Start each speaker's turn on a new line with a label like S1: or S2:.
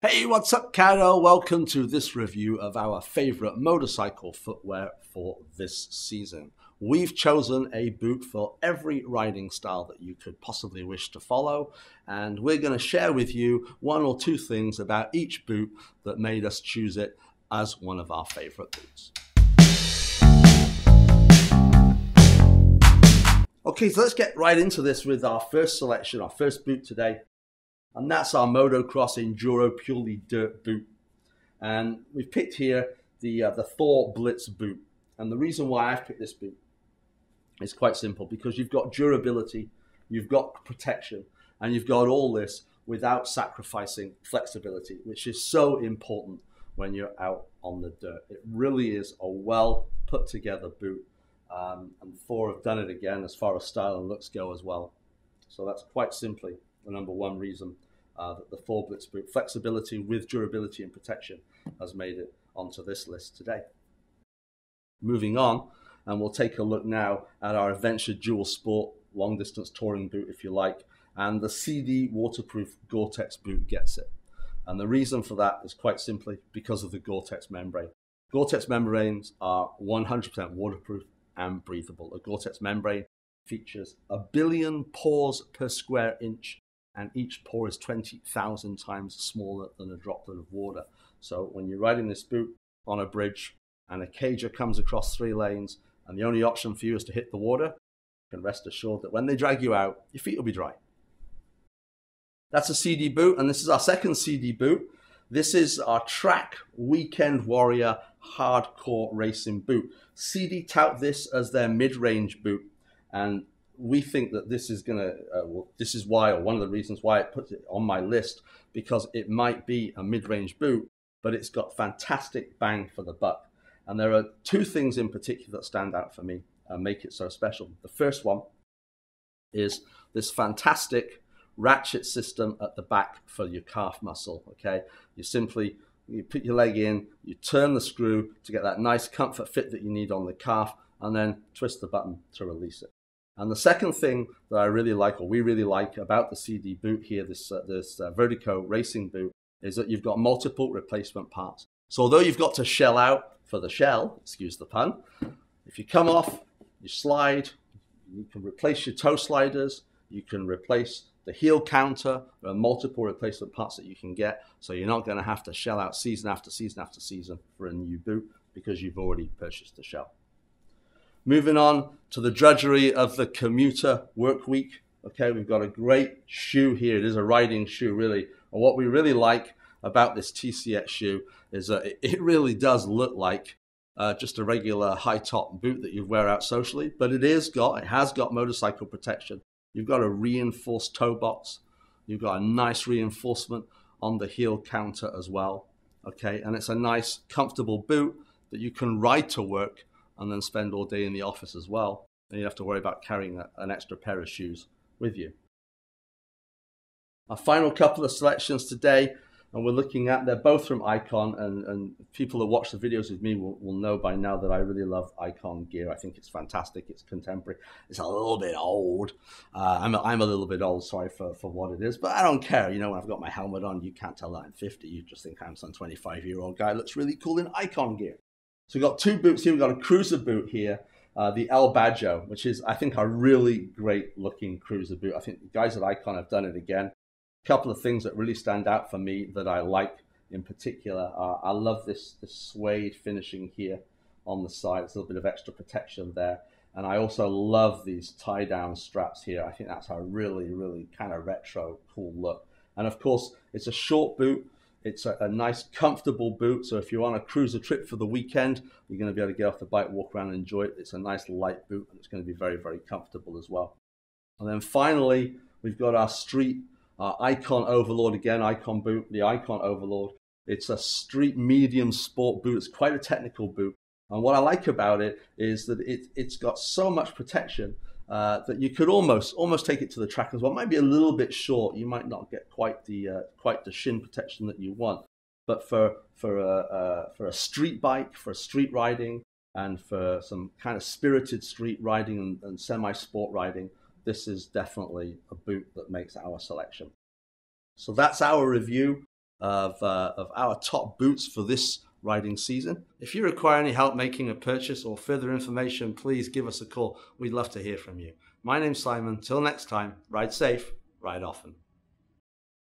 S1: Hey, what's up, Caro? Welcome to this review of our favorite motorcycle footwear for this season. We've chosen a boot for every riding style that you could possibly wish to follow, and we're going to share with you one or two things about each boot that made us choose it as one of our favorite boots. Okay, so let's get right into this with our first selection, our first boot today. And that's our Motocross Enduro Purely Dirt boot. And we've picked here the FourBit Blitz boot. And the reason why I've picked this boot is quite simple, because you've got durability, you've got protection, and you've got all this without sacrificing flexibility, which is so important when you're out on the dirt. It really is a well put together boot. And Four have done it again as far as style and looks go as well. So that's quite simply the number one reason that the FourBit Blitz boot, flexibility with durability and protection, has made it onto this list today. Moving on, and we'll take a look now at our Adventure Dual Sport long distance touring boot, if you like, and the CD waterproof Gore-Tex boot gets it. And the reason for that is quite simply because of the Gore-Tex membrane. Gore-Tex membranes are 100% waterproof and breathable. A Gore-Tex membrane features 1 billion pores per square inch, and each pore is 20,000 times smaller than a droplet of water. So when you're riding this boot on a bridge and a cager comes across 3 lanes and the only option for you is to hit the water, you can rest assured that when they drag you out, your feet will be dry. That's a CD boot, and this is our second CD boot. This is our Track Weekend Warrior Hardcore Racing boot. CD tout this as their mid-range boot, and we think that this is going to, this is why, or one of the reasons why it puts it on my list, because it might be a mid-range boot, but it's got fantastic bang for the buck. And there are 2 things in particular that stand out for me and make it so special. The first one is this fantastic ratchet system at the back for your calf muscle, okay? You put your leg in, you turn the screw to get that nice comfort fit that you need on the calf, and then twist the button to release it. And the second thing that I really like, or we really like about the CD boot here, this Vertigo racing boot, is that you've got multiple replacement parts. So although you've got to shell out for the shell, excuse the pun, if you come off, you slide, you can replace your toe sliders, you can replace the heel counter. There are multiple replacement parts that you can get, so you're not going to have to shell out season after season after season for a new boot because you've already purchased the shell. Moving on to the drudgery of the commuter work week. Okay, we've got a great shoe here. It is a riding shoe, really. And what we really like about this TCX shoe is that it really does look like just a regular high top boot that you wear out socially, but it has got motorcycle protection. You've got a reinforced toe box. You've got a nice reinforcement on the heel counter as well. Okay, and it's a nice, comfortable boot that you can ride to work and then spend all day in the office as well. And you don't have to worry about carrying an extra pair of shoes with you. Our final couple of selections today, and we're looking at, they're both from Icon, and people that watch the videos with me will know by now that I really love Icon gear. I think it's fantastic, it's contemporary, it's a little bit old. I'm a little bit old, sorry for what it is, but I don't care. You know, when I've got my helmet on, you can't tell that I'm 50, you just think I'm some 25-year-old guy that looks really cool in Icon gear. So we've got 2 boots here. We've got a cruiser boot here, the El Badjo, which is, I think, a really great looking cruiser boot. I think the guys at Icon have done it again. A couple of things that really stand out for me that I like in particular are, I love this suede finishing here on the side. It's a little bit of extra protection there. And I also love these tie-down straps here. I think that's a really, really kind of retro, cool look. And of course, it's a short boot. It's a nice, comfortable boot. So if you're on a cruiser trip for the weekend, you're going to be able to get off the bike, walk around and enjoy it. It's a nice light boot, and it's going to be very, very comfortable as well. And then finally, we've got our Icon Overlord again, Icon boot, the Icon Overlord. It's a street medium sport boot. It's quite a technical boot. And what I like about it is that it's got so much protection that you could almost take it to the track as well. It might be a little bit short. You might not get quite the shin protection that you want. But for a street bike, for street riding, and for some kind of spirited street riding and semi-sport riding, this is definitely a boot that makes our selection. So that's our review of our top boots for this riding season. If you require any help making a purchase or further information, please give us a call. We'd love to hear from you. My name's Simon. Till next time, ride safe, ride often.